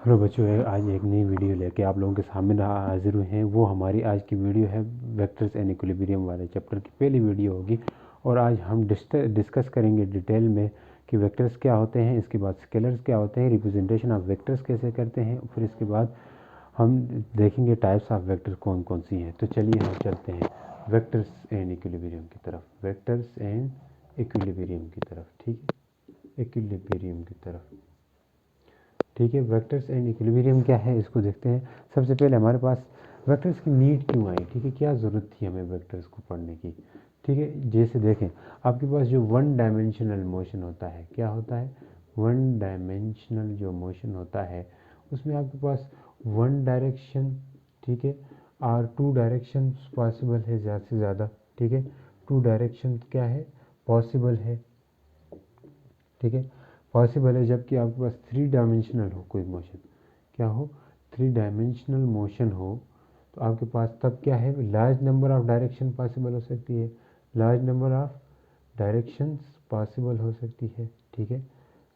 Hello बच्चों, आज एक नई वीडियो लेके आप लोगों के सामने हाजिर हुए हैं। वो हमारी आज की वीडियो है वेक्टर्स एंड इक्विलिब्रियम वाले चैप्टर की पहली वीडियो होगी। और आज हम डिस्कस करेंगे डिटेल में कि वेक्टर्स क्या होते हैं, इसके बाद स्केलर्स क्या होते हैं, रिप्रेजेंटेशन ऑफ वेक्टर्स कैसे करते हैं, फिर इसके बाद हम देखेंगे टाइप्स ऑफ वेक्टर्स कौन कौन सी हैं। तो चलिए हम चलते हैं वेक्टर्स एंड इक्विलिब्रियम की तरफ, वेक्टर्स एंड इक्विलिब्रियम की तरफ। ठीक है, इक्विलिब्रियम की तरफ। ठीक है, वेक्टर्स एंड इक्विलिब्रियम क्या है इसको देखते हैं। सबसे पहले हमारे पास वेक्टर्स की नीड क्यों आई, ठीक है, क्या ज़रूरत थी हमें वेक्टर्स को पढ़ने की। ठीक है, जैसे देखें आपके पास जो वन डायमेंशनल मोशन होता है, क्या होता है, वन डायमेंशनल जो मोशन होता है उसमें आपके पास वन डायरेक्शन, ठीक है, और टू डायरेक्शन पॉसिबल है ज़्यादा से ज़्यादा। ठीक है, टू डायरेक्शन क्या है, पॉसिबल है। ठीक है, पॉसिबल है, जबकि आपके पास थ्री डायमेंशनल हो कोई मोशन, क्या हो, थ्री डायमेंशनल मोशन हो, तो आपके पास तब क्या है, large number of direction possible हो सकती है, large number of directions possible हो सकती है। ठीक है,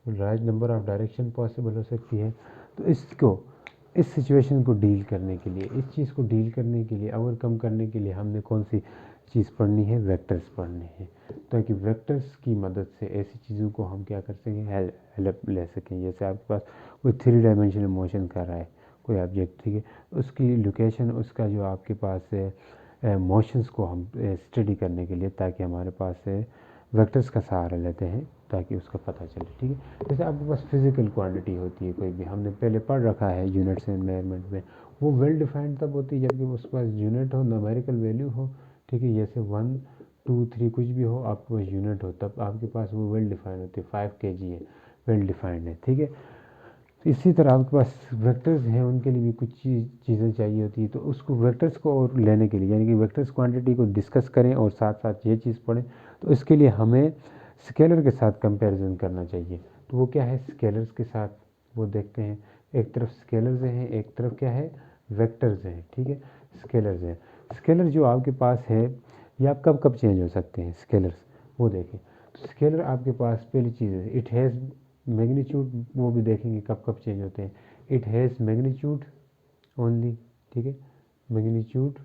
large number of direction possible हो सकती है। तो इस सिचुएशन को डील करने के लिए, इस चीज़ को डील करने के लिए, ओवरकम करने के लिए हमने कौन सी चीज़ पढ़नी है, वेक्टर्स पढ़ने हैं, ताकि वेक्टर्स की मदद से ऐसी चीज़ों को हम क्या कर सकें, हेल्प ले सकें। जैसे आपके पास कोई थ्री डायमेंशनल मोशन कर रहा है कोई ऑब्जेक्ट, ठीक है, उसकी लोकेशन, उसका जो आपके पास है मोशंस को हम स्टडी करने के लिए, ताकि हमारे पास वेक्टर्स का सहारा लेते हैं ताकि उसका पता चले। ठीक है, जैसे आपके पास फिजिकल क्वांटिटी होती है कोई भी, हमने पहले पढ़ रखा है यूनिट्स एंड मेजरमेंट में, वो वेल डिफाइंड तब होती है जबकि उसके पास यूनिट हो, न्यूमेरिकल वैल्यू हो। ठीक है, जैसे 1 2 3 कुछ भी हो, आपके पास यूनिट हो, तब आपके पास वो वेल डिफाइंड होती है, 5 kg है, वेल डिफाइंड है। ठीक है, तो इसी तरह आपके पास वेक्टर्स हैं, उनके लिए भी कुछ चीज़ें चाहिए होती है। तो उसको वेक्टर्स को और लेने के लिए, यानी कि वेक्टर्स क्वांटिटी को डिस्कस करें और साथ साथ ये चीज़ पढ़ें, तो इसके लिए हमें स्केलर के साथ कंपैरिजन करना चाहिए। तो वो क्या है, स्केलर्स के साथ वो देखते हैं। एक तरफ स्केलर्स हैं, एक तरफ क्या है, वेक्टर्स हैं। ठीक है, स्केलर्स हैं, स्केलर जो आपके पास है ये आप कब कब चेंज हो सकते हैं स्केलर्स, वो देखें। तो स्केलर आपके पास पहली चीज़ है, इट हैज़ मैग्नीट्यूड, वो भी देखेंगे कब कब चेंज होते हैं। इट हैज़ मैग्नीट्यूड ओनली, ठीक है, मैग्नीट्यूड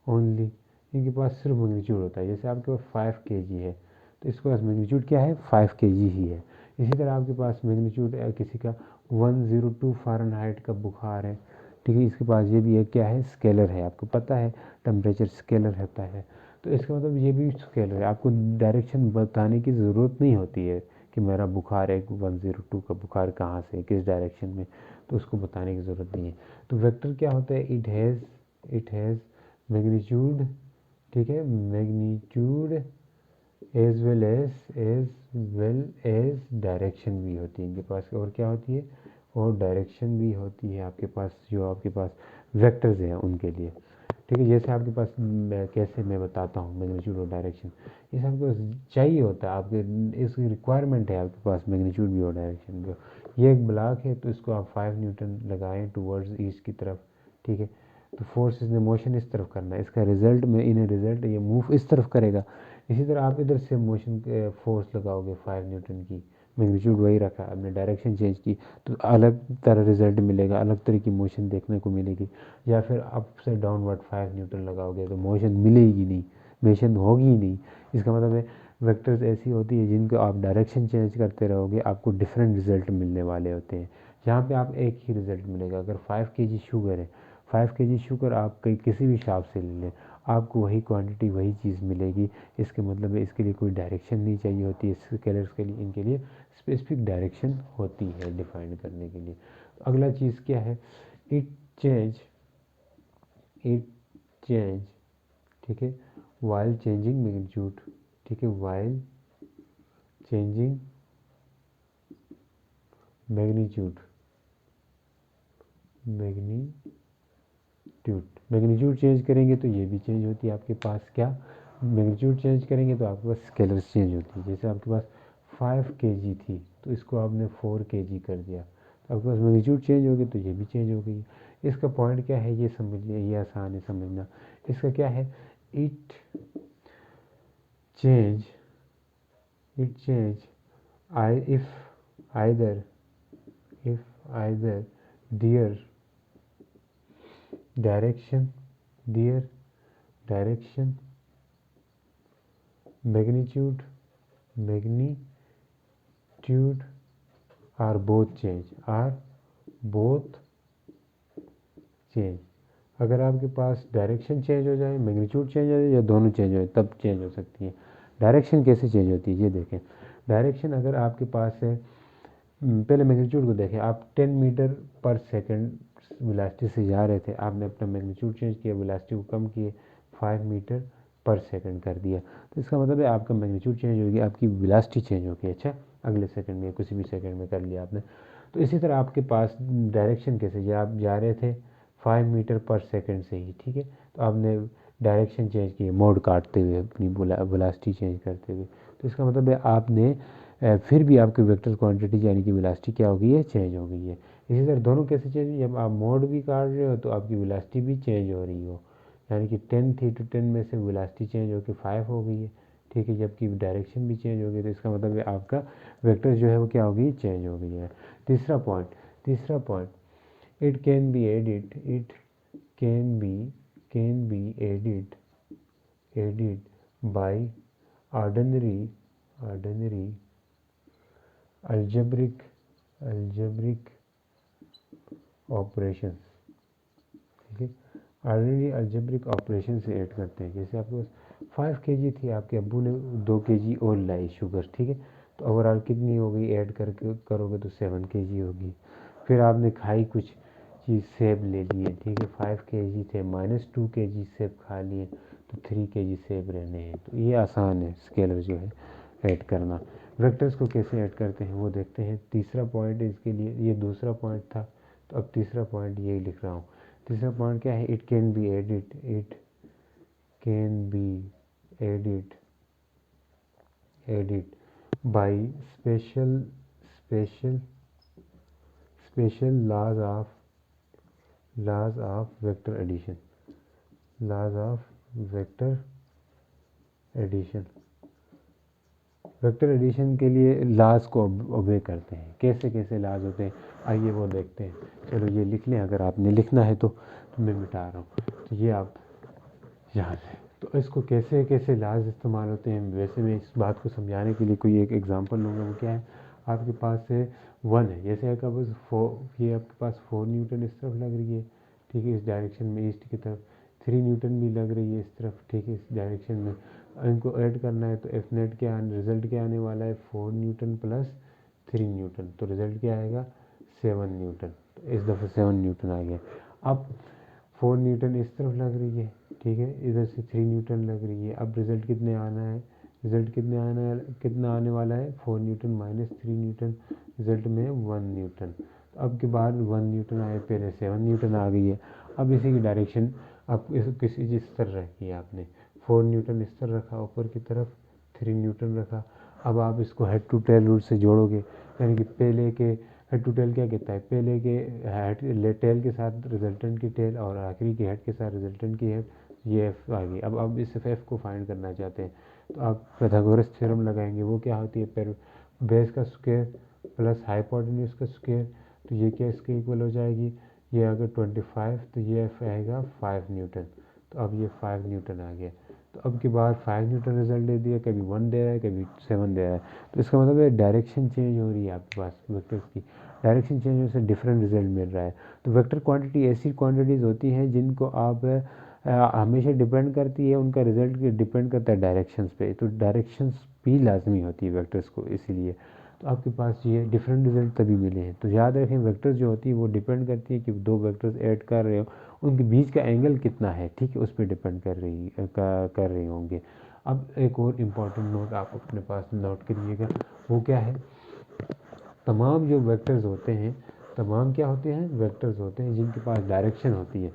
ओनली, इनके पास सिर्फ मैग्नीट्यूड होता है। जैसे आपके पास 5 kg है तो इसके पास मैग्नीट्यूड क्या है, 5 kg ही है। इसी तरह आपके पास मैग्नीट्यूड किसी का 102 फ़ारेनहाइट का बुखार है, ठीक है, इसके पास ये भी एक क्या है, स्केलर है। आपको पता है टेम्परेचर स्केलर रहता है, तो इसका मतलब ये भी स्केलर है। आपको डायरेक्शन बताने की ज़रूरत नहीं होती है कि मेरा बुखार है, 102 का बुखार कहाँ से, किस डायरेक्शन में, तो उसको बताने की ज़रूरत नहीं है। तो वेक्टर क्या होता है, इट हैज़ मैग्नीट्यूड, ठीक है, magnitude as well as direction भी होती है इनके पास। और क्या होती है, और डायरेक्शन भी होती है आपके पास, जो आपके पास वेक्टर्स हैं उनके लिए। ठीक है, जैसे आपके पास कैसे मैं बताता हूँ मैग्नीट्यूड और डायरेक्शन, ये सब आपको चाहिए होता है, आपके इसकी रिक्वायरमेंट है आपके पास, मैग्नीट्यूड भी और डायरेक्शन भी। ये एक ब्लॉक है तो इसको आप 5 न्यूटन लगाएं टूवर्ड्स ईस्ट की तरफ। ठीक है, तो फोर्स इसने मोशन इस तरफ करना है, इसका रिजल्ट में इन्हें रिजल्ट ये मूव इस तरफ करेगा। इसी तरह आप इधर से मोशन फोर्स लगाओगे 5 न्यूटन की, मैग्नीट्यूड वही रखा, आपने डायरेक्शन चेंज की तो अलग तरह रिजल्ट मिलेगा, अलग तरह की मोशन देखने को मिलेगी। या फिर अप से डाउनवर्ड 5 न्यूटन लगाओगे तो मोशन मिलेगी नहीं, मोशन होगी ही नहीं। इसका मतलब है वेक्टर्स ऐसी होती है जिनको आप डायरेक्शन चेंज करते रहोगे आपको डिफरेंट रिजल्ट मिलने वाले होते हैं। यहाँ पे आप एक ही रिजल्ट मिलेगा। अगर 5 kg शुगर है, 5 kg शुगर आप कहीं किसी भी शॉप से ले लें, आपको वही क्वांटिटी वही चीज़ मिलेगी। इसके मतलब है इसके लिए कोई डायरेक्शन नहीं चाहिए होती है, स्केलर्स के लिए, इनके लिए स्पेसिफिक डायरेक्शन होती है डिफाइन करने के लिए। अगला चीज़ क्या है, इट चेंज इट चेंज ठीक है, वाइल चेंजिंग मैग्नीट्यूड, ठीक है, while changing magnitude magnitude change करेंगे तो ये भी चेंज होती है आपके पास, क्या, मैग्नीट्यूड चेंज करेंगे तो आपके पास स्केलर्स चेंज होती है। जैसे आपके पास 5 kg थी तो इसको आपने 4 kg कर दिया, तो आपके पास मैग्नीट्यूड चेंज होगी तो ये भी चेंज हो गई। इसका पॉइंट क्या है ये समझिए, ये आसान है समझना। इसका क्या है, it change it change I if either their direction, magnitude are both change। अगर आपके पास डायरेक्शन चेंज हो जाए, मैग्नीट्यूड चेंज हो जाए, या दोनों चेंज हो जाए, तब चेंज हो सकती है। डायरेक्शन कैसे चेंज होती है ये देखें। डायरेक्शन अगर आपके पास है, पहले मैग्नीट्यूड को देखें। आप 10 मीटर पर सेकंड वेलोसिटी से जा रहे थे, आपने अपना मैग्नीट्यूड चेंज किया, वेलोसिटी को कम किए, 5 मीटर पर सेकंड कर दिया, तो इसका मतलब है आपका मैग्नीट्यूड चेंज होगी, आपकी वेलोसिटी चेंज होगी। अच्छा, अगले सेकंड में, किसी भी सेकंड में कर लिया आपने। तो इसी तरह आपके पास डायरेक्शन कैसे, आप जा रहे थे 5 मीटर पर सेकंड से ही, ठीक है, तो आपने डायरेक्शन चेंज की, मोड काटते हुए, अपनी वेलोसिटी चेंज करते हुए। तो इसका मतलब है आपने फिर भी आपकी वेक्टर क्वांटिटी यानी कि वेलोसिटी क्या हो गई है, चेंज हो गई है। इसी तरह दोनों कैसे चेंज हुई, जब आप मोड भी काट रहे हो तो आपकी वेलोसिटी भी चेंज हो रही हो, यानी कि 10 थी तो 10 में से वेलोसिटी चेंज होकर 5 हो गई है, ठीक है, जबकि डायरेक्शन भी चेंज हो गई। तो इसका मतलब है आपका वेक्टर जो है वो क्या हो गई, चेंज हो गई है। तीसरा point, it can be added by ordinary algebraic operation, ठीक है। ऑर्डिनरी algebraic ऑपरेशन से ऐड करते हैं। जैसे आपके पास 5 kg थी, आपके अब्बू ने 2 kg और लाई शुगर, ठीक है, तो ओवरऑल कितनी हो गई, ऐड करके करोगे तो 7 kg होगी। फिर आपने खाई कुछ चीज़, सेब ले लिए, ठीक है, 5 kg थे, -2 kg सेब खा लिए, तो 3 kg सेब रहने हैं। तो ये आसान है स्केलर जो है ऐड करना। वेक्टर्स को कैसे ऐड करते हैं वो देखते हैं। तीसरा पॉइंट इसके लिए, ये दूसरा पॉइंट था, तो अब तीसरा पॉइंट यही लिख रहा हूँ। तीसरा पॉइंट क्या है, it can be added by special laws of vector addition, vector addition के लिए लाज को ओबे करते हैं। कैसे कैसे लाज होते हैं, आइए वो देखते हैं। चलो ये लिख लें, अगर आपने लिखना है तो मैं मिटा रहा हूँ, तो ये आप याद है। तो इसको कैसे कैसे लाज इस्तेमाल होते हैं, वैसे मैं इस बात को समझाने के लिए कोई एक एग्जांपल लूँगा। वो क्या है, आपके पास है 1 है, जैसे आपके पास 4, ये आपके पास 4 न्यूटन इस तरफ लग रही है, ठीक है, इस डायरेक्शन में ईस्ट की तरफ, 3 न्यूटन भी लग रही है इस तरफ, ठीक है, इस डायरेक्शन में। इनको ऐड करना है तो एफ नेट क्या रिजल्ट क्या आने वाला है, 4 न्यूटन प्लस 3 न्यूटन, तो रिजल्ट क्या आएगा, 7 न्यूटन। तो इस दफ़े 7 न्यूटन आ गया। अब 4 न्यूटन इस तरफ लग रही है, ठीक है, इधर से 3 न्यूटन लग रही है। अब रिजल्ट कितने आना है, कितना आने वाला है, 4 न्यूटन माइनस 3 न्यूटन, रिजल्ट में 1 न्यूटन। तो अब के बाद 1 न्यूटन आए, पहले 7 न्यूटन आ गई है। अब इसी की डायरेक्शन अब किसी इस तरह रखी है आपने, 4 न्यूटन इस तरह रखा, ऊपर की तरफ 3 न्यूटन रखा। अब आप इसको हेड टू टेल रूल से जोड़ोगे, यानी कि पहले के हेड टू टेल क्या कहता है, पहले के हेड टेल के साथ रिजल्टेंट की टेल और आखिरी के हेड के साथ रिजल्टेंट की हेड, ये एफ आ गई। अब इस एफ को फाइंड करना चाहते हैं तो आप पाइथागोरस थ्योरम लगाएंगे। वो क्या होती है, बेस का स्क्वायर प्लस हाइपोटेन्यूज का स्क्वायर, तो ये क्या इसके इक्वल हो जाएगी, ये अगर 25, तो ये एफ आएगा 5 न्यूटन। तो अब ये 5 न्यूटन आ गया। तो अब के बाद 5 न्यूटन रिजल्ट दे दिया, कभी 1 दे रहा है, कभी 7 दे रहा है। तो इसका मतलब है डायरेक्शन चेंज हो रही है आपके पास वेक्टर्स की, डायरेक्शन चेंज होने से डिफरेंट रिजल्ट मिल रहा है। तो वेक्टर क्वांटिटी ऐसी क्वांटिटीज़ होती हैं जिनको आप हमेशा डिपेंड करती है, उनका रिजल्ट डिपेंड करता है डायरेक्शंस पे। तो डायरेक्शंस भी लाजमी होती है वेक्टर्स को, इसीलिए तो आपके पास ये डिफरेंट रिजल्ट तभी मिले हैं। तो याद रखें, वेक्टर्स जो होती है वो डिपेंड करती है कि 2 वेक्टर्स ऐड कर रहे हो, उनके बीच का एंगल कितना है, ठीक है, उस पर डिपेंड कर रही होंगे। अब एक और इम्पॉर्टेंट नोट आप अपने पास नोट करिएगा, वो क्या है, तमाम जो वेक्टर्स होते हैं, तमाम क्या होते हैं, वेक्टर्स होते हैं जिनके पास डायरेक्शन होती है,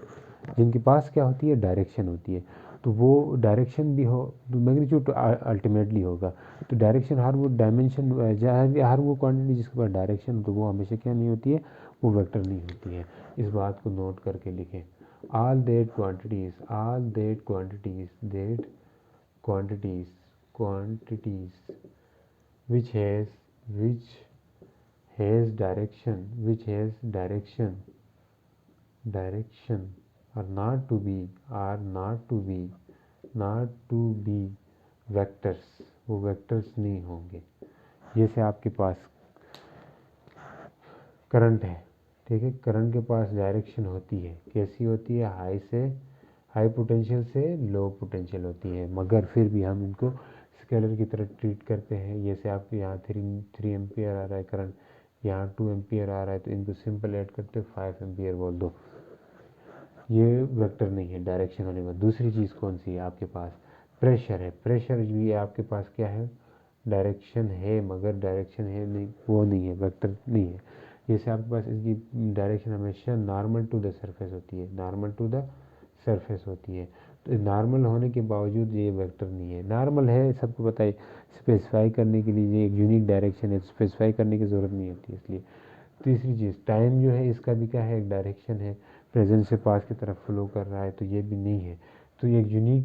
जिनके पास क्या होती है, डायरेक्शन होती है। तो वो डायरेक्शन भी हो तो मैग्नीट्यूड तो अल्टीमेटली होगा। तो डायरेक्शन हर वो डायमेंशन, हर वो क्वांटिटी जिसके पास डायरेक्शन, तो वो हमेशा क्या नहीं होती है, वो वेक्टर नहीं होती है। इस बात को नोट करके लिखें। all that quantities which has direction direction और नॉट टू बी वेक्टर्स, वो वेक्टर्स नहीं होंगे। जैसे आपके पास करंट है, ठीक है, करंट के पास डायरेक्शन होती है, कैसी होती है, हाई पोटेंशियल से लो पोटेंशियल होती है, मगर फिर भी हम इनको स्केलर की तरह ट्रीट करते हैं। जैसे आपके यहाँ 3 एम्पियर आ रहा है करंट, यहाँ 2 एम्पियर आ रहा है, तो इनको सिंपल ऐड करते 5 एम्पियर बोल दो, ये वेक्टर नहीं है डायरेक्शन होने में। दूसरी चीज़ कौन सी है आपके पास, प्रेशर है। प्रेशर भी आपके पास क्या है, डायरेक्शन है, मगर डायरेक्शन है नहीं, वो नहीं है, वेक्टर नहीं है। जैसे आपके पास इसकी डायरेक्शन हमेशा नॉर्मल टू द सरफेस होती है, नॉर्मल टू द सरफेस होती है, तो नॉर्मल होने के बावजूद ये वेक्टर नहीं है। नॉर्मल है, सबको पता है, स्पेसिफाई करने के लिए ये एक यूनिक डायरेक्शन है, स्पेसिफाई करने की ज़रूरत नहीं होती इसलिए। तीसरी चीज़, टाइम जो है इसका भी क्या है, एक डायरेक्शन है, प्रेजेंट से पास की तरफ फ्लो कर रहा है, तो ये भी नहीं है। तो ये एक यूनिक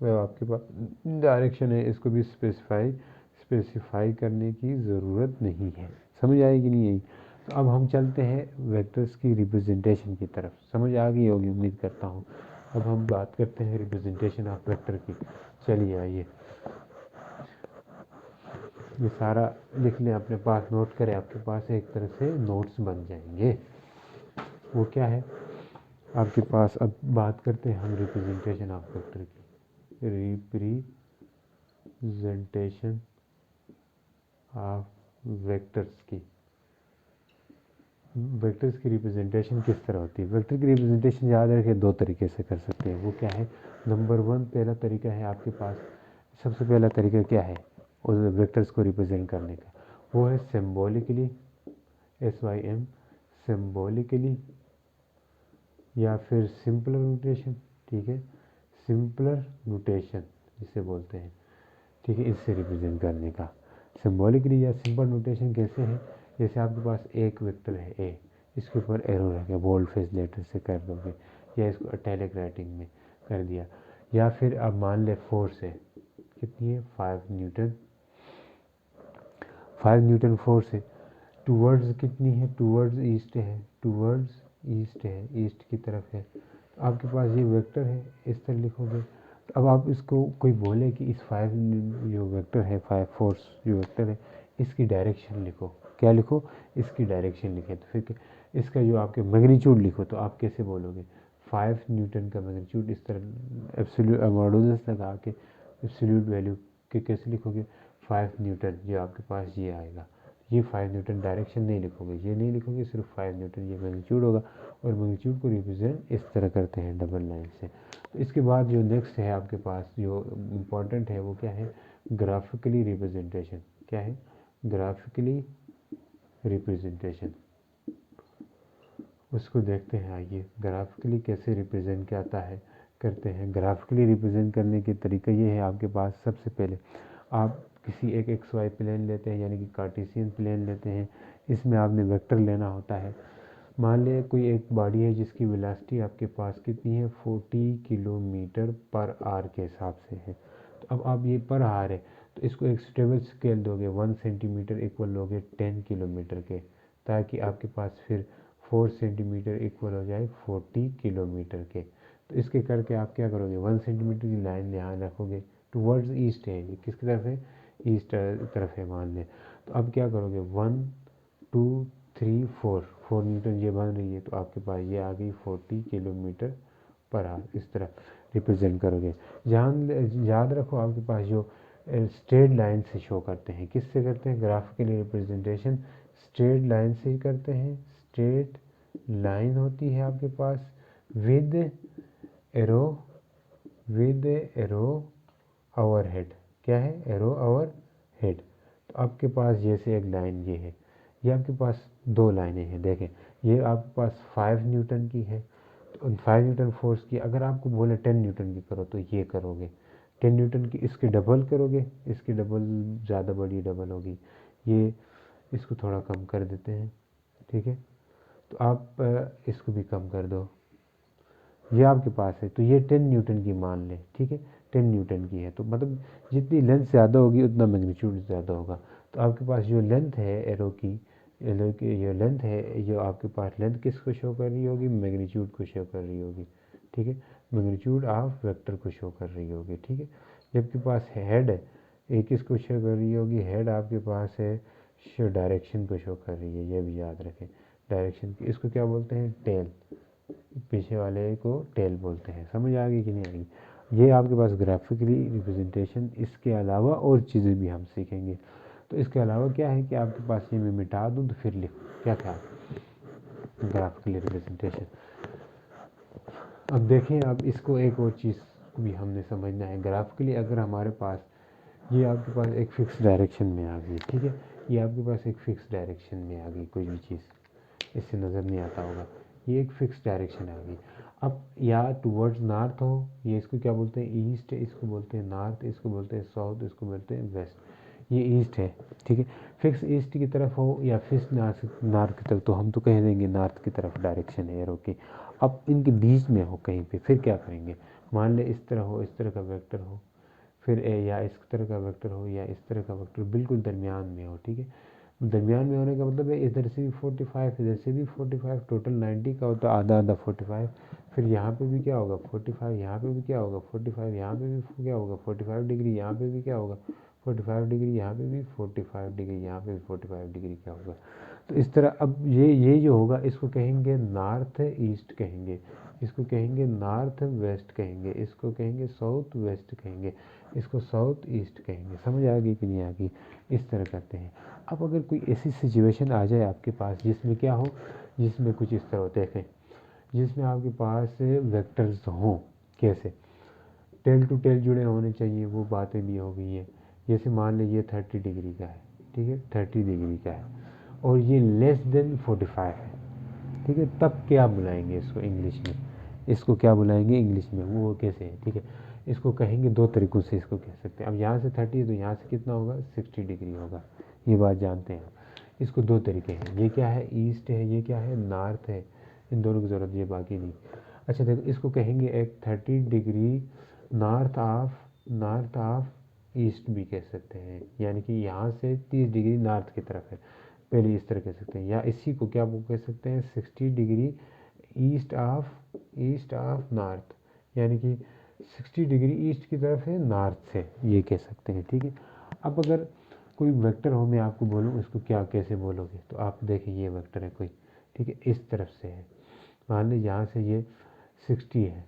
आपके पास डायरेक्शन है, इसको भी स्पेसिफाई करने की ज़रूरत नहीं है। समझ आएगी नहीं आई? तो अब हम चलते हैं वेक्टर्स की रिप्रेजेंटेशन की तरफ। समझ आ गई होगी उम्मीद करता हूँ। अब हम बात करते हैं रिप्रेजेंटेशन ऑफ वेक्टर की। चलिए आइए, ये सारा लिख लें अपने पास, नोट करें, आपके पास एक तरह से नोट्स बन जाएंगे। वो क्या है आपके पास, अब बात करते हैं हम रिप्रेजेंटेशन ऑफ वेक्टर की। रिप्रेजेंटेशन ऑफ वेक्टर्स की, वेक्टर्स की रिप्रेजेंटेशन किस तरह होती है। वेक्टर की रिप्रेजेंटेशन याद रखें, दो तरीके से कर सकते हैं। वो क्या है, नंबर 1 पहला तरीका है आपके पास, सबसे पहला तरीका क्या है उस वेक्टर्स को रिप्रेजेंट करने का, वो है सिम्बॉलिकली, SYM, सिम्बॉलिकली, या फिर सिंपलर नोटेशन, ठीक है, सिंपलर नोटेशन जिसे बोलते हैं, ठीक है, इससे रिप्रेजेंट करने का। सिम्बॉलिकली या सिंपल नोटेशन कैसे है, जैसे आपके पास एक वेक्टर है ए, इसके ऊपर एरो रखे, बोल्ड फेस लेटर से कर दोगे, या इसको इटैलिक राइटिंग में कर दिया, या फिर अब मान ले फोर्स है, कितनी है, 5 न्यूटन फोर्स है, टूवर्ड्स कितनी है, टूवर्ड्स ईस्ट है, ईस्ट की तरफ है, तो आपके पास ये वेक्टर है, इस तरह लिखोगे। तो अब आप इसको कोई बोले कि इस 5 जो वेक्टर है, 5 फोर्स जो वेक्टर है, इसकी डायरेक्शन लिखो, क्या लिखो, इसकी डायरेक्शन लिखे, तो फिर इसका जो आपके मैग्नीट्यूड लिखो, तो आप कैसे बोलोगे, 5 न्यूटन का मैग्नीट्यूड, इस तरह एब्सोल्यूट मॉडुलस लगा के एब्सोल्यूट वैल्यू के कैसे लिखोगे, 5 न्यूटन, जो आपके पास ये आएगा। ये 5 न्यूटन डायरेक्शन नहीं लिखोगे, ये नहीं लिखोगे, सिर्फ 5 न्यूटन ये मैग्नीट्यूड होगा, और मैग्नीट्यूड को रिप्रेजेंट इस तरह करते हैं डबल लाइन से। तो इसके बाद जो नेक्स्ट है आपके पास जो इम्पोर्टेंट है, वो क्या है, ग्राफिकली रिप्रेजेंटेशन। क्या है, ग्राफिकली रिप्रेजेंटेशन, उसको देखते हैं। आइए, ग्राफिकली कैसे रिप्रेजेंट करता है, करते हैं। ग्राफिकली रिप्रेजेंट करने के तरीका ये है आपके पास, सबसे पहले आप किसी एक XY प्लेन लेते हैं, यानी कि कार्टेशियन प्लेन लेते हैं, इसमें आपने वेक्टर लेना होता है। मान लिया कोई एक बॉडी है जिसकी वेलोसिटी आपके पास कितनी है, 40 किलोमीटर पर आवर के हिसाब से है। तो अब आप ये पर आवर है, तो इसको एक स्टेबल स्केल दोगे, 1 सेंटीमीटर इक्वल लोगे 10 किलोमीटर के, ताकि आपके पास फिर 4 सेंटीमीटर इक्वल हो जाए 40 किलोमीटर के। तो इसके करके आप क्या करोगे, 1 सेंटीमीटर की लाइन यहाँ रखोगे, टूवर्ड्स ईस्ट है, ये किसकी तरफ है, ईस्ट तरफ है मान लें। तो अब क्या करोगे, 1 2 3 4 न्यूटन ये बन रही है, तो आपके पास ये आ गई 40 किलोमीटर पर आवर, इस तरह रिप्रेजेंट करोगे। याद रखो आपके पास जो स्ट्रेट लाइन से शो करते हैं, किससे करते हैं, ग्राफिकली रिप्रेजेंटेशन स्ट्रेट लाइन से ही करते हैं। स्ट्रेट लाइन होती है आपके पास विद एरो, ओवरहेड, क्या है, एरो ओवरहेड। तो आपके पास जैसे एक लाइन ये है, ये आपके पास 2 लाइनें हैं, देखें, ये आपके पास 5 न्यूटन की है, तो 5 न्यूटन फोर्स की, अगर आपको बोले 10 न्यूटन की करो, तो ये करोगे 10 न्यूटन की, इसके डबल करोगे, इसकी डबल ज़्यादा बड़ी डबल होगी, ये इसको थोड़ा कम कर देते हैं, ठीक है, तो आप इसको भी कम कर दो, ये आपके पास है, तो ये 10 न्यूटन की मान लें, ठीक है, 10 न्यूटन की है, तो मतलब जितनी लेंथ ज़्यादा होगी उतना मैग्नीट्यूड ज़्यादा होगा। तो आपके पास जो लेंथ है एरो की, ये लेंथ है, जो आपके पास लेंथ किसको शो कर रही होगी, मैग्नीट्यूड को शो कर रही होगी, ठीक है, मैग्नीट्यूड ऑफ वेक्टर को शो कर रही होगी, ठीक है। जबकि पास हेड है, एक किसको शो कर रही होगी, हेड आपके पास है शो डायरेक्शन को शो कर रही है, ये भी याद रखें, डायरेक्शन की। इसको क्या बोलते हैं, टेल, पीछे वाले को टेल बोलते हैं। समझ आ गई कि नहीं आ गई? ये आपके पास ग्राफिकली रिप्रेजेंटेशन, इसके अलावा और चीज़ें भी हम सीखेंगे। तो इसके अलावा क्या है कि आपके पास ये मैं मिटा दूँ तो फिर लिखो क्या क्या ग्राफिकली रिप्रेजेंटेशन। अब देखें, अब इसको एक और चीज़ भी हमने समझना है। ग्राफिकली अगर हमारे पास ये आपके पास एक फिक्स डायरेक्शन में आ गई, ठीक है, ये आपके पास एक फिक्स डायरेक्शन में आ गई, कोई भी चीज़ इससे नज़र नहीं आता होगा, ये एक फिक्स डायरेक्शन आ गई। अब या टूवर्ड्स नॉर्थ हो, ये इसको क्या बोलते हैं, ईस्ट, इसको बोलते हैं नॉर्थ, इसको बोलते हैं साउथ, इसको बोलते हैं वेस्ट। ये ईस्ट है, ठीक है, फिक्स ईस्ट की तरफ हो या फिक्स नॉर्थ की तरफ, तो हम तो कह देंगे नॉर्थ की तरफ डायरेक्शन है एरो की। अब इनके बीच में हो कहीं पे, फिर क्या करेंगे, मान ले इस तरह हो, इस तरह का वेक्टर हो, फिर या इस तरह का वेक्टर हो या इस तरह का वेक्टर बिल्कुल दरमियान में हो, ठीक है। दरमियान में होने का मतलब है इधर से भी 45, इधर से भी 45, टोटल 90 का होता है, आधा आधा 45। फिर यहाँ पे भी क्या होगा 45, यहाँ पे भी क्या होगा 45, यहाँ पे भी क्या होगा 45 डिग्री, यहाँ पे भी क्या होगा 45 डिग्री, यहाँ पे भी 45 डिग्री, यहाँ पे भी 45 डिग्री क्या होगा। तो इस तरह अब ये जो होगा इसको कहेंगे नॉर्थ ईस्ट कहेंगे, इसको कहेंगे नॉर्थ वेस्ट कहेंगे, इसको कहेंगे साउथ वेस्ट कहेंगे, इसको साउथ ईस्ट कहेंगे। समझ आ गई कि नहीं आ गई? इस तरह करते हैं। अब अगर कोई ऐसी सिचुएशन आ जाए आपके पास जिसमें क्या हो, जिसमें कुछ इस तरह होते हैं, जिसमें आपके पास वेक्टर्स हों, कैसे टेल टू टेल जुड़े होने चाहिए, वो बातें भी हो गई हैं। जैसे मान लीजिए 30 डिग्री का है, ठीक है, 30 डिग्री का है और ये लेस देन 45 है, ठीक है, तब क्या बुलाएंगे इसको इंग्लिश में, इसको क्या बुलाएंगे इंग्लिश में, वो कैसे है, ठीक है। इसको कहेंगे दो तरीक़ों से इसको कह सकते हैं। अब यहाँ से 30 है तो यहाँ से कितना होगा 60 डिग्री होगा, ये बात जानते हैं। इसको दो तरीके हैं, ये क्या है ईस्ट है, ये क्या है नॉर्थ है, इन दोनों की ज़रूरत ये बाकी नहीं। अच्छा देखो, इसको कहेंगे एक 30 डिग्री नॉर्थ ऑफ ईस्ट भी कह सकते हैं, यानी कि यहाँ से 30 डिग्री नॉर्थ की तरफ है, पहले इस तरह कह सकते हैं। या इसी को क्या वो कह सकते हैं 60 डिग्री ईस्ट ऑफ नॉर्थ, यानी कि 60 डिग्री ईस्ट की तरफ है नॉर्थ से, ये कह सकते हैं, ठीक है। अब अगर कोई वेक्टर हो, मैं आपको बोलूँ इसको क्या कैसे बोलोगे, तो आप देखिए ये वेक्टर है कोई, ठीक है, इस तरफ से है, मान लीजिए यहाँ से ये 60 है,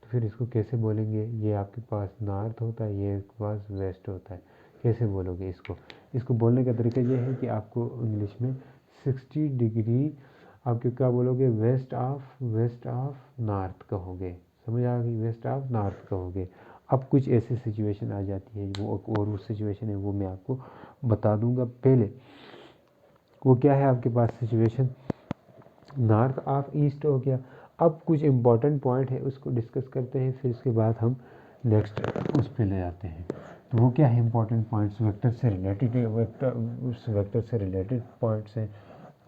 तो फिर इसको कैसे बोलेंगे, ये आपके पास नॉर्थ होता है, ये आपके पास वेस्ट होता है, कैसे बोलोगे इसको बोलने का तरीका ये है कि आपको इंग्लिश में 60 डिग्री आपके क्या बोलोगे वेस्ट ऑफ नॉर्थ कहोगे। समझ आ गई, वेस्ट ऑफ नॉर्थ कहोगे। अब कुछ ऐसी सिचुएशन आ जाती है, वो और वो सिचुएशन है वो मैं आपको बता दूंगा। पहले वो क्या है आपके पास सिचुएशन, नॉर्थ ऑफ ईस्ट हो गया। अब कुछ इम्पोर्टेंट पॉइंट है उसको डिस्कस करते हैं, फिर उसके बाद हम नेक्स्ट उस पर ले जाते हैं। तो वो क्या है इंपॉर्टेंट पॉइंट्स, वेक्टर से रिलेटेड, वेक्टर उस वेक्टर से रिलेटेड पॉइंट्स हैं,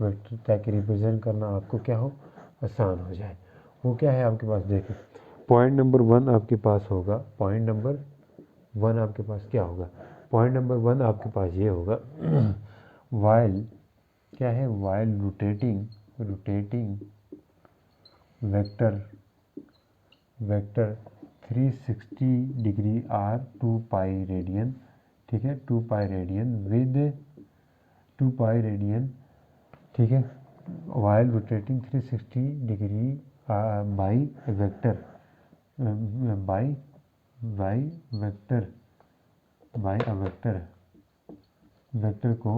वेक्टर ताकि रिप्रेजेंट करना आपको क्या हो आसान हो जाए। वो क्या है आपके पास, देखिए पॉइंट नंबर 1 आपके पास होगा, पॉइंट नंबर 1 आपके पास क्या होगा, पॉइंट नंबर 1 आपके पास ये होगा वाइल क्या है, while rotating vector 360 degree or 2 pi radian, ठीक है, 2 pi radian with 2 pi radian, ठीक है, while rotating 360 degree by vector by by vector vector को,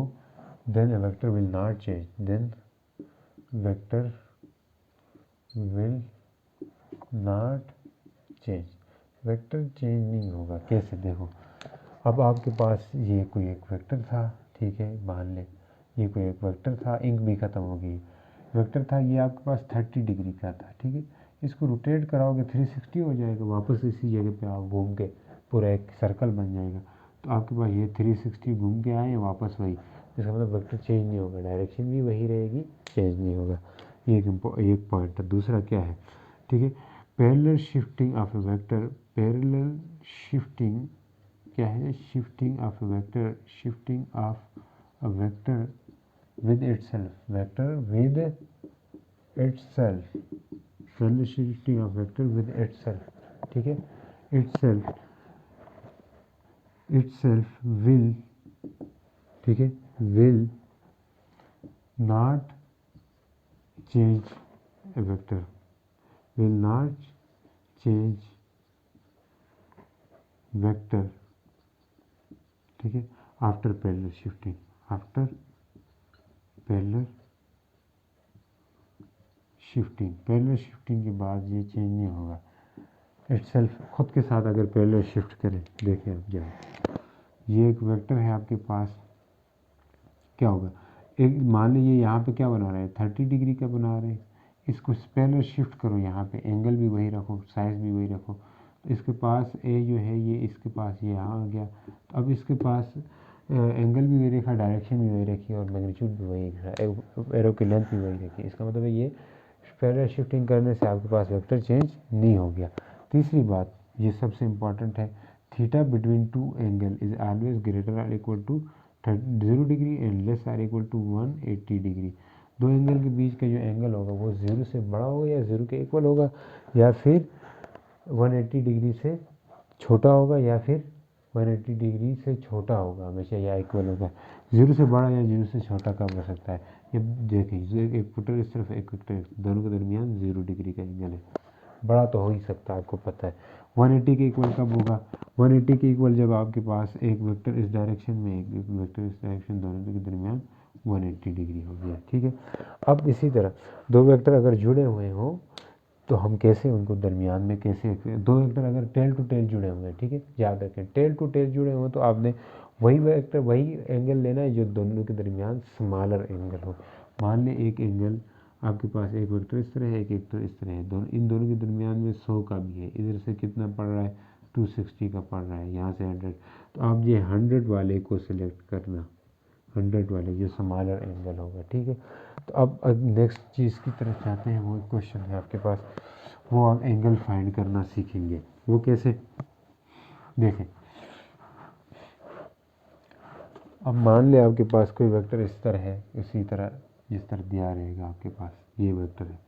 then a vector will not change, then vector will not change, vector change नहीं होगा। कैसे, देखो अब आपके पास ये कोई एक वेक्टर था, ठीक है, मान ले ये कोई एक वेक्टर था, इंक भी ख़त्म हो गई, वेक्टर था ये आपके पास 30 डिग्री का था, ठीक है, इसको रोटेट कराओगे 360 हो जाएगा, वापस इसी जगह पे आप घूम के पूरा एक सर्कल बन जाएगा। तो आपके पास ये 360 घूम के आए वापस वही, इसका मतलब वेक्टर चेंज नहीं होगा, डायरेक्शन भी वही रहेगी, चेंज नहीं होगा। ये एक पॉइंट है। दूसरा क्या है, ठीक है, parallel shifting of a vector, parallel shifting क्या है, shifting of a vector with itself, vector with itself, पहले shifting of vector with itself, ठीक है। इटसेल्फ विल, ठीक है, will not change a vector, will not change vector, ठीक है, after parallel shifting, after parallel shifting, parallel shifting के बाद ये चेंज नहीं होगा। इटसेल्फ खुद के साथ अगर पैरेलल शिफ्ट करें, देखें आप क्या, ये एक वेक्टर है आपके पास, क्या होगा, एक मान लीजिए यहाँ पे क्या बना रहे हैं, 30 डिग्री का बना रहे हैं, इसको पैरेलल शिफ्ट करो, यहाँ पे एंगल भी वही रखो, साइज भी वही रखो, तो इसके पास ए जो है ये इसके पास ये यहाँ आ गया, तो अब इसके पास एंगल भी वही रखा, डायरेक्शन भी वही रखी और मैग्नीट्यूड भी वही रखा, एरो की लेंथ भी वही रखी। इसका मतलब है ये पैरेलल शिफ्टिंग करने से आपके पास वेक्टर चेंज नहीं हो गया। तीसरी बात, ये सबसे इम्पॉर्टेंट है, theta between two angle is always greater और equal to 0 degree and less or equal to 180 degree. दो एंगल के बीच का जो एंगल होगा वो 0 से बड़ा होगा या 0 के इक्वल होगा, या फिर 180 डिग्री से छोटा होगा, या फिर 180 डिग्री से छोटा होगा हमेशा, या इक्वल होगा। 0 से बड़ा या 0 से छोटा कब हो सकता है, ये देखिए, एक वेक्टर इस तरफ, एक वेक्टर, दोनों के दरमियान 0 डिग्री का एंगल है, बड़ा तो हो ही सकता है, आपको पता है। 180 के इक्वल कब होगा, 180 के इक्वल जब आपके पास एक वेक्टर इस डायरेक्शन में, एक वेक्टर इस डायरेक्शन, दोनों के दरमियान 180 डिग्री हो गया, ठीक है। अब इसी तरह दो वेक्टर अगर जुड़े हुए हों तो हम कैसे उनको दरमियान में कैसे, दो वेक्टर अगर टेल टू टेल जुड़े हुए हैं, ठीक है, याद रखें, टेल टू टेल जुड़े हुए तो आपने वही वेक्टर, वही एंगल लेना है जो दोनों के दरमियान स्मॉलर एंगल हो। मान लें एक एंगल आपके पास, एक वेक्टर इस तरह है, एक वेक्टर इस तरह है, दोनों, इन दोनों के दरमियान में 100 का भी है, इधर से कितना पड़ रहा है, 260 का पड़ रहा है, यहाँ से 100, तो आप ये 100 वाले को सिलेक्ट करना, 100 वाले जो स्मॉलर एंगल होगा, ठीक है। तो अब नेक्स्ट चीज़ की तरफ जाते हैं, वो क्वेश्चन है आपके पास, वो आप एंगल फाइंड करना सीखेंगे। वो कैसे, देखें, अब मान ले आपके पास कोई वेक्टर इस तरह है, इसी तरह जिस तरह दिया रहेगा आपके पास ये वेक्टर है,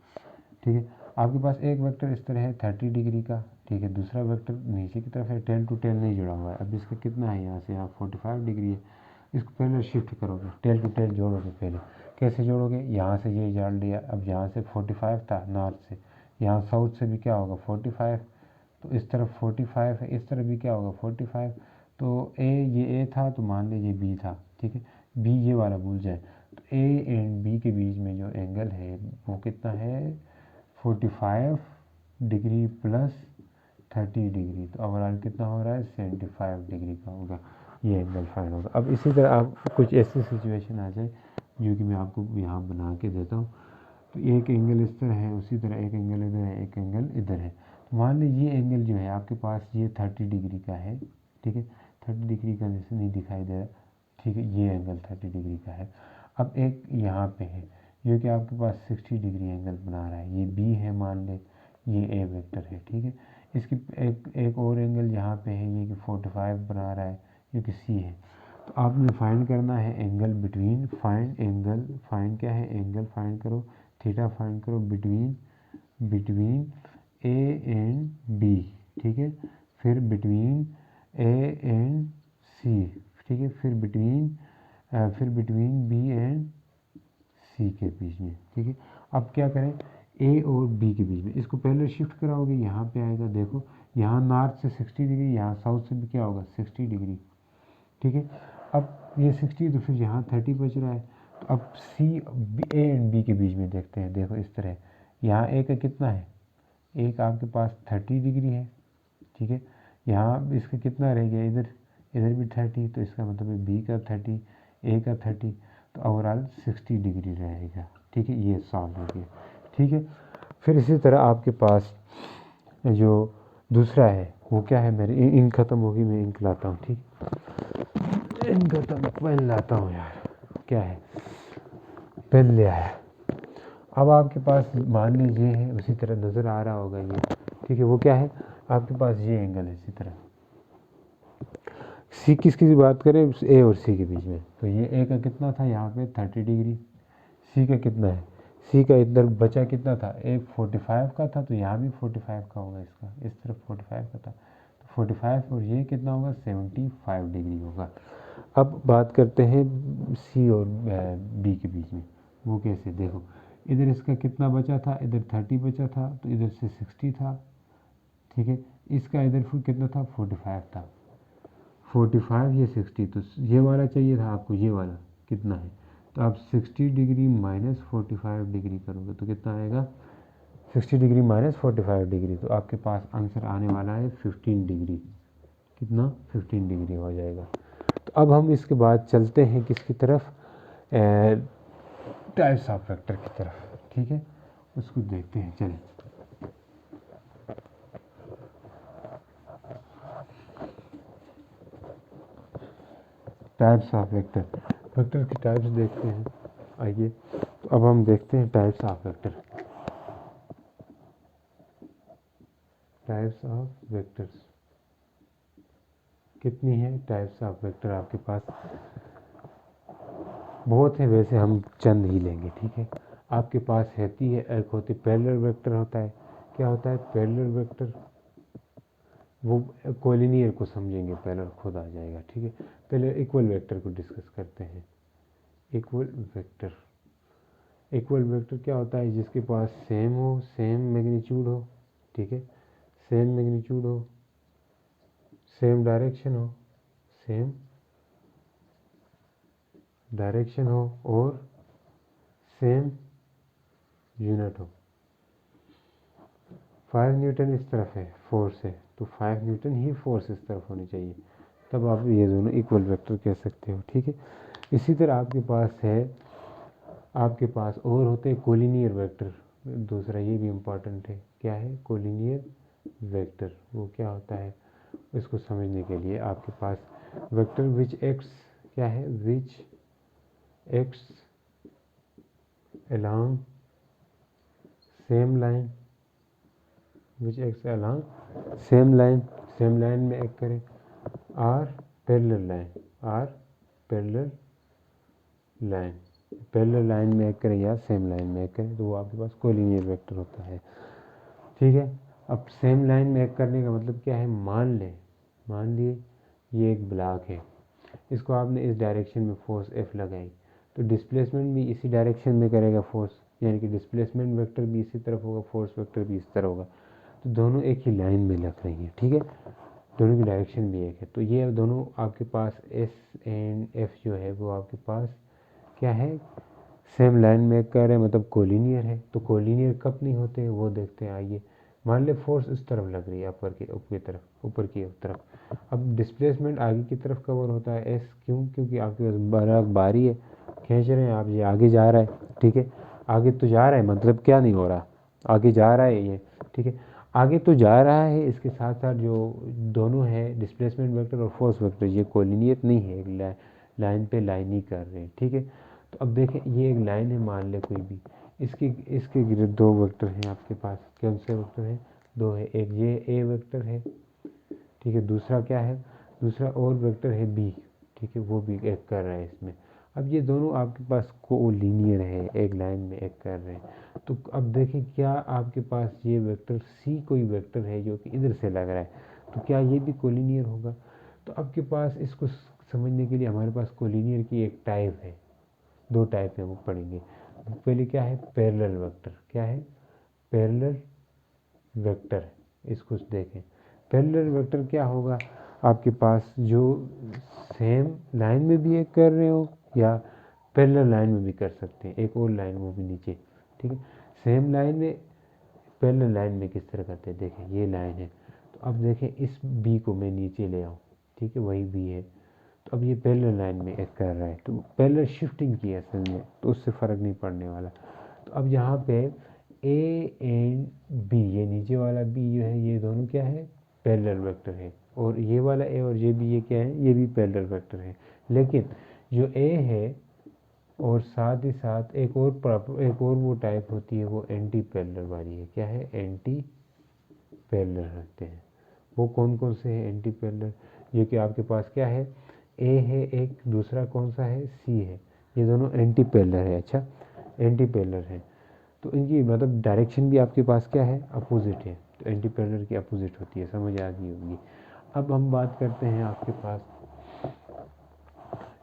ठीक है। आपके पास एक वेक्टर इस तरह है 30 डिग्री का, ठीक है, दूसरा वेक्टर नीचे की तरफ है, टेल टू टेल नहीं जुड़ा हुआ है। अब इसका कितना है, यहाँ से यहाँ 45 डिग्री है, इसको पहले शिफ्ट करोगे, टेल टू टेल जोड़ोगे, पहले कैसे जोड़ोगे, यहाँ से ये जोड़ लिया, अब यहाँ से 45 था नॉर्थ से, यहाँ साउथ से भी क्या होगा 45, तो इस तरफ 45 है, इस तरफ भी क्या होगा 45, तो ये ए था, तो मान लीजिए बी था, ठीक है, बी ये वाला भूल जाए, तो ए एंड बी के बीच में जो एंगल है वो कितना है 45 डिग्री प्लस 30 डिग्री, तो ओवरऑल कितना हो रहा है 75 डिग्री का होगा, ये एंगल फाइंड होगा। अब इसी तरह आप कुछ ऐसी सिचुएशन आ जाए जो कि मैं आपको यहाँ बना के देता हूँ, तो एक एंगल इस तरह है, उसी तरह एक एंगल इधर है, एक एंगल इधर है, तो मान लीजिए ये एंगल जो है आपके पास ये 30 डिग्री का है, ठीक है, 30 डिग्री का जैसे नहीं दिखाई दे रहा, ठीक है, ये एंगल 30 डिग्री का है। अब एक यहाँ पे है जो कि आपके पास 60 डिग्री एंगल बना रहा है, ये बी है मान ले, ये ए वेक्टर है, ठीक है, इसकी एक और एंगल यहाँ पे है, ये कि 45 बना रहा है, जो कि सी है। तो आपने फाइंड करना है angle between, find angle, find क्या है, एंगल फाइंड करो, थीटा फाइंड करो बिटवीन ए एंड बी, ठीक है, फिर बिटवीन ए एंड सी, ठीक है, फिर बिटवीन बी एंड सी के बीच में, ठीक है। अब क्या करें, ए और बी के बीच में, इसको पहले शिफ्ट कराओगे, यहाँ पे आएगा, देखो यहाँ नॉर्थ से 60 डिग्री, यहाँ साउथ से भी क्या होगा 60 डिग्री, ठीक है। अब ये 60, तो फिर यहाँ 30 बच रहा है, तो अब सी ए एंड बी के बीच में देखते हैं, देखो इस तरह, यहाँ ए का कितना है, एक आपके पास 30 डिग्री है, ठीक है, यहाँ इसका कितना रह गया, इधर इधर भी 30, तो इसका मतलब है बी का 30, ए का 30, तो ओवरऑल 60 डिग्री रहेगा, ठीक है, ये सॉल्व हो गया, ठीक है। फिर इसी तरह आपके पास जो दूसरा है वो क्या है, मेरी इंक ख़त्म होगी, मैं इंक लाता हूँ, ठीक, इंक ख़त्म, पेन लाता हूँ यार, क्या है, पेन ले आया। अब आपके पास मान लीजिए है, उसी तरह नज़र आ रहा होगा ये, ठीक है, वो क्या है, आपके पास ये एंगल है, इसी तरह सी किसकी बात करें, ए और सी के बीच में, तो ये ए का कितना था यहाँ पे 30 डिग्री, सी का कितना है, सी का इधर बचा कितना था, ए 45 का था, तो यहाँ भी 45 का होगा, इसका इस तरफ 45 का था, तो 45 और ये कितना होगा 75 डिग्री होगा। अब बात करते हैं सी और बी के बीच में, वो कैसे, देखो इधर इसका कितना बचा था, इधर 30 बचा था, तो इधर से 60 था, ठीक है, इसका इधर कितना था 45 था, 45 ये 60, तो ये वाला चाहिए था आपको, ये वाला कितना है, तो आप 60 डिग्री माइनस 45 डिग्री करोगे तो कितना आएगा, 60 डिग्री माइनस 45 डिग्री, तो आपके पास आंसर आने वाला है 15 डिग्री, कितना 15 डिग्री हो जाएगा। तो अब हम इसके बाद चलते हैं किसकी तरफ, टाइप्स ऑफ वेक्टर की तरफ, ठीक है, उसको देखते हैं, चलें। टाइप्स ऑफ वेक्टर, वेक्टर की टाइप्स देखते हैं, आइए। तो अब हम देखते हैं types of vector, types of vectors कितनी है, टाइप्स ऑफ वेक्टर आपके पास बहुत है, वैसे हम चंद ही लेंगे, ठीक है। आपके पास रहती है, एक होती पैरेलल वेक्टर होता है, क्या होता है पैरेलल वेक्टर, वो कोलिनियर को समझेंगे पहले, खुद आ जाएगा, ठीक है। पहले इक्वल वेक्टर को डिस्कस करते हैं। इक्वल वेक्टर, इक्वल वेक्टर क्या होता है, जिसके पास सेम हो, सेम मैग्नीट्यूड हो, ठीक है, सेम मैग्नीट्यूड हो, सेम डायरेक्शन हो, सेम डायरेक्शन हो और सेम यूनिट हो। 5 न्यूटन इस तरफ है, फोर्स है, तो 5 न्यूटन ही फोर्स इस तरफ होनी चाहिए, तब आप ये दोनों इक्वल वेक्टर कह सकते हो, ठीक है। इसी तरह आपके पास है, आपके पास और होते हैं कोलिनियर वेक्टर, दूसरा ये भी इम्पॉर्टेंट है, क्या है कोलिनियर वेक्टर, वो क्या होता है, इसको समझने के लिए आपके पास वेक्टर विच एक्स, क्या है which x along same line, which x along same line, same line में एक करें, or parallel line, or parallel line, parallel line में एक करें या सेम लाइन में एक करें, तो वो आपके पास कोलिनियर वेक्टर होता है, ठीक है। अब सेम लाइन में एक करने का मतलब क्या है, मान लिए ये एक ब्लॉक है, इसको आपने इस डायरेक्शन में फोर्स एफ लगाई, तो डिस्प्लेसमेंट भी इसी डायरेक्शन में करेगा फोर्स, यानी कि डिस्प्लेसमेंट वेक्टर भी इसी तरफ होगा, फोर्स वेक्टर भी इस तरफ होगा, तो दोनों एक ही लाइन में लग रही हैं, ठीक है, दोनों की डायरेक्शन भी एक है, तो ये दोनों आपके पास एस एंड एफ जो है वो आपके पास क्या है, सेम लाइन में कर रहे हैं, मतलब कोलिनियर है। तो कोलिनियर कब नहीं होते वो देखते हैं, आइए। मान ले फोर्स इस तरफ लग रही है, ऊपर की तरफ, अब डिस्प्लेसमेंट आगे की तरफ कवर होता है एस, क्यों, क्योंकि आपके पास बारी है, खींच रहे हैं आप, ये आगे जा रहा है, ठीक है, आगे तो जा रहा है, मतलब क्या नहीं हो रहा, आगे जा रहा है ये, ठीक है, आगे तो जा रहा है, इसके साथ साथ जो दोनों है डिस्प्लेसमेंट वेक्टर और फोर्स वेक्टर, ये कोलिनियर नहीं है, एक लाइन पे लाइन ही कर रहे हैं, ठीक है। तो अब देखें, ये एक लाइन है, मान ले कोई भी, इसके इसके गिर्द दो वेक्टर हैं आपके पास, कौन से वेक्टर हैं, दो है, एक ये ए वेक्टर है, ठीक है, दूसरा क्या है, दूसरा और वेक्टर है बी, ठीक है, वो भी एक कर रहा है इसमें। अब ये दोनों आपके पास कोलिनियर है, एक लाइन में एक कर रहे हैं, तो अब देखें क्या आपके पास ये वेक्टर सी कोई वेक्टर है जो कि इधर से लग रहा है, तो क्या ये भी कोलिनियर होगा। तो आपके पास इसको समझने के लिए हमारे पास कोलिनियर की एक टाइप है, दो टाइप है, वो पढ़ेंगे। पहले क्या है पैरेलल वेक्टर, क्या है पैरेलल वेक्टर, इसको देखें। पैरेलल वेक्टर क्या होगा, आपके पास जो सेम लाइन में भी एक कर रहे हो या पैरेलल लाइन में भी कर सकते हैं, एक और लाइन वो भी नीचे, ठीक है। सेम लाइन में, पैरेलल लाइन में किस तरह करते हैं, देखें ये लाइन है, तो अब देखें इस बी को मैं नीचे ले आऊँ, ठीक है, वही बी है, तो अब ये पैरेलल लाइन में एक कर रहा है, तो पैरेलल शिफ्टिंग की है असल में, तो उससे फ़र्क नहीं पड़ने वाला। तो अब यहाँ पे ए एंड बी, ये नीचे वाला बी जो है, ये दोनों क्या है पैरेलल वेक्टर है, और ये वाला ए और ये भी, ये क्या है, ये भी पैरेलल वेक्टर है। लेकिन जो ए है और साथ ही साथ एक और वो टाइप होती है, वो एंटी पैरेलल वाली है, क्या है एंटी पैरेलल रखते हैं। वो कौन कौन से हैं एंटी पैरेलल, जो कि आपके पास क्या है, ए है एक, दूसरा कौन सा है, सी है। ये दोनों एंटी पैरेलल है। अच्छा, एंटी पैरेलल है तो इनकी मतलब डायरेक्शन भी आपके पास क्या है, अपोजिट है। तो एंटी पैरेलल की अपोजिट होती है, समझ आ गई होगी। अब हम बात करते हैं आपके पास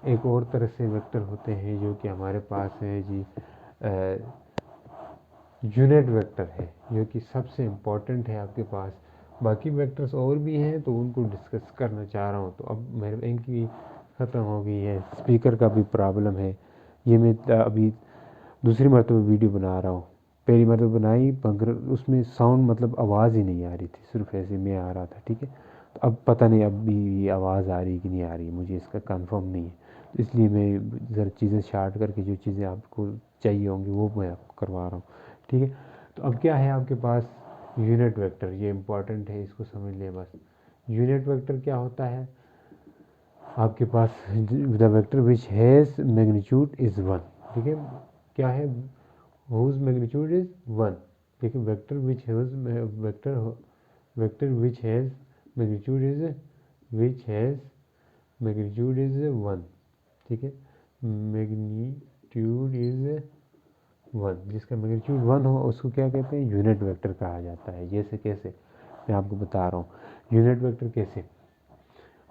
एक और तरह से वेक्टर होते हैं जो कि हमारे पास है जी, यूनिट वेक्टर है, जो कि सबसे इम्पोर्टेंट है आपके पास। बाकी वेक्टर्स और भी हैं तो उनको डिस्कस करना चाह रहा हूँ। तो अब मेरे बैंक की ख़त्म हो गई है, स्पीकर का भी प्रॉब्लम है। ये मैं अभी दूसरी मरतबा वीडियो बना रहा हूँ। पहली मरतबा बनाई मगर उसमें साउंड मतलब आवाज़ ही नहीं आ रही थी, सिर्फ ऐसे में आ रहा था। ठीक है, तो अब पता नहीं अब भी आवाज़ आ रही कि नहीं आ रही, मुझे इसका कंफर्म नहीं है। तो इसलिए मैं ज़रा चीज़ें शार्ट करके जो चीज़ें आपको चाहिए होंगी वो मैं आपको करवा रहा हूँ। ठीक है, तो अब क्या है आपके पास, यूनिट वेक्टर। ये इम्पॉर्टेंट है, इसको समझ लें बस। यूनिट वेक्टर क्या होता है आपके पास, the vector which has magnitude is 1। ठीक है, क्या है, whose magnitude is 1। ठीक है, vector which has vector which has magnitude is 1। ठीक है, मैग्नीट्यूड इज 1, जिसका मैग्नीट्यूड 1 हो उसको क्या कहते हैं, यूनिट वेक्टर कहा जाता है। जैसे कैसे, मैं आपको बता रहा हूँ यूनिट वेक्टर कैसे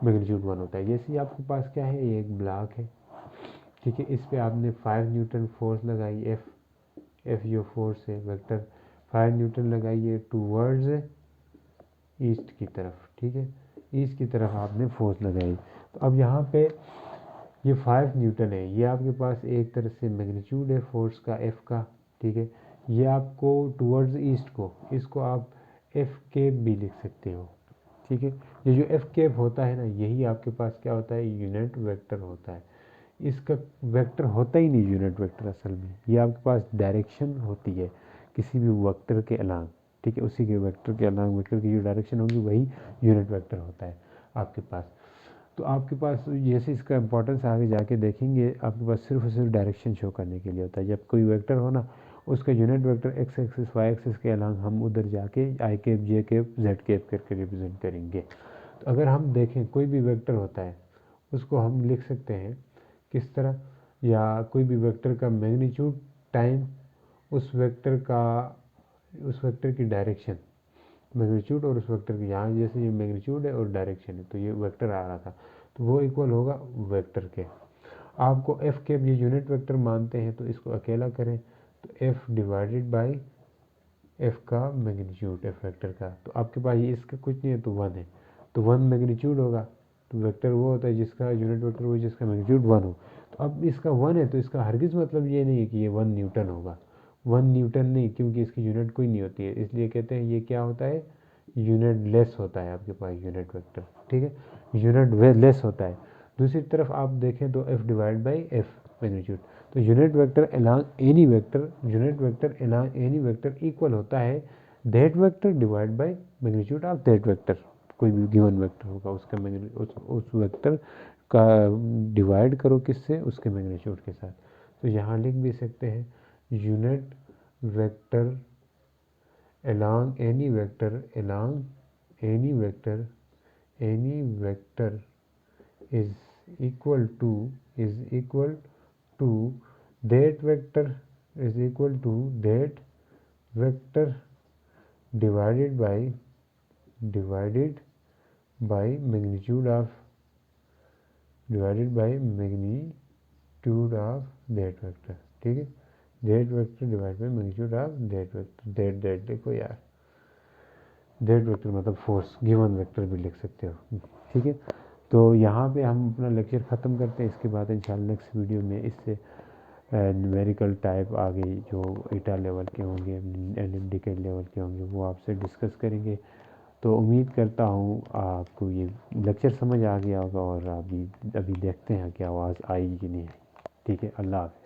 मैग्नीट्यूड 1 होता है। जैसे आपके पास क्या है, ये एक ब्लॉक है। ठीक है, इस पे आपने 5 न्यूटन फोर्स लगाई, एफ जो फोर्स है वेक्टर 5 न्यूटन लगाइए टूवर्ड्स ईस्ट की तरफ। ठीक है, ईस्ट की तरफ आपने फोर्स लगाई। तो अब यहाँ पे ये 5 न्यूटन है, ये आपके पास एक तरह से मैग्नीट्यूड है फोर्स का, एफ का। ठीक है, ये आपको टूवर्ड्स ईस्ट को, इसको आप एफ कैप भी लिख सकते हो। ठीक है, ये जो एफ कैप होता है ना, यही आपके पास क्या होता है, यूनिट वेक्टर होता है। इसका वेक्टर होता ही नहीं यूनिट वेक्टर, असल में ये आपके पास डायरेक्शन होती है किसी भी वेक्टर के अलांग। ठीक है, उसी के वेक्टर के अलांग वेक्टर की जो डायरेक्शन होगी वही यूनिट वेक्टर होता है आपके पास। तो आपके पास जैसे इसका इंपॉर्टेंस आगे जाके देखेंगे, आपके पास सिर्फ और सिर्फ डायरेक्शन शो करने के लिए होता है। जब कोई वेक्टर हो ना, उसका unit vector X axis Y axis के अलांग हम उधर जाके I cap J cap Z cap करके रिप्रेजेंट करेंगे। तो अगर हम देखें कोई भी वेक्टर होता है उसको हम लिख सकते हैं किस तरह, या कोई भी वेक्टर का मैग्नीट्यूड टाइम उस वेक्टर की डायरेक्शन, मैग्नीट्यूड और उस वेक्टर की, यहाँ जैसे ये मैग्नीट्यूड है और डायरेक्शन है तो ये वेक्टर आ रहा था तो वो इक्वल होगा वेक्टर के। आपको एफ के ये यूनिट वेक्टर मानते हैं तो इसको अकेला करें तो एफ डिवाइडेड बाई एफ का मैग्नीट्यूड, एफ वेक्टर का। तो आपके पास ये इसका कुछ नहीं है तो 1 है, तो 1 मैग्नीट्यूड होगा। तो वेक्टर वो होता है जिसका यूनिट वेक्टर वो जिसका मैग्नीट्यूड 1 हो। तो अब इसका 1 है तो इसका हरगिज़ मतलब ये नहीं है कि ये 1 न्यूटन होगा। 1 न्यूटन नहीं, क्योंकि इसकी यूनिट कोई नहीं होती है, इसलिए कहते हैं ये क्या होता है, यूनिट लेस होता है आपके पास यूनिट वेक्टर। ठीक है, यूनिट लेस होता है। दूसरी तरफ आप देखें तो F divide by F magnitude, तो unit vector along any vector, unit vector along any vector equal होता है that vector divide by magnitude of that vector. कोई भी गिवन वेक्टर होगा उसका उस वेक्टर का डिवाइड करो किससे, उसके मैग्नीट्यूड के साथ। तो यहाँ लिख भी सकते हैं unit vector along any vector is equal to that vector divided by magnitude of that vector। ठीक है, that vector divide by magnitude of that vector. That देखो यार, दैट वेक्टर मतलब फोर्स, गिवन वेक्टर भी लिख सकते हो। ठीक है, तो यहाँ पे हम अपना लेक्चर ख़त्म करते हैं। इसके बाद इंशाल्लाह नेक्स्ट वीडियो में इससे न्यूमेरिकल टाइप आगे जो ईटा लेवल के होंगे, एलिप्टिकल लेवल के होंगे, वो आपसे डिस्कस करेंगे। तो उम्मीद करता हूँ आपको ये लेक्चर समझ आ गया होगा, और अभी देखते हैं कि आवाज़ आई कि नहीं आई। ठीक है, अल्लाह हाफ़िज़।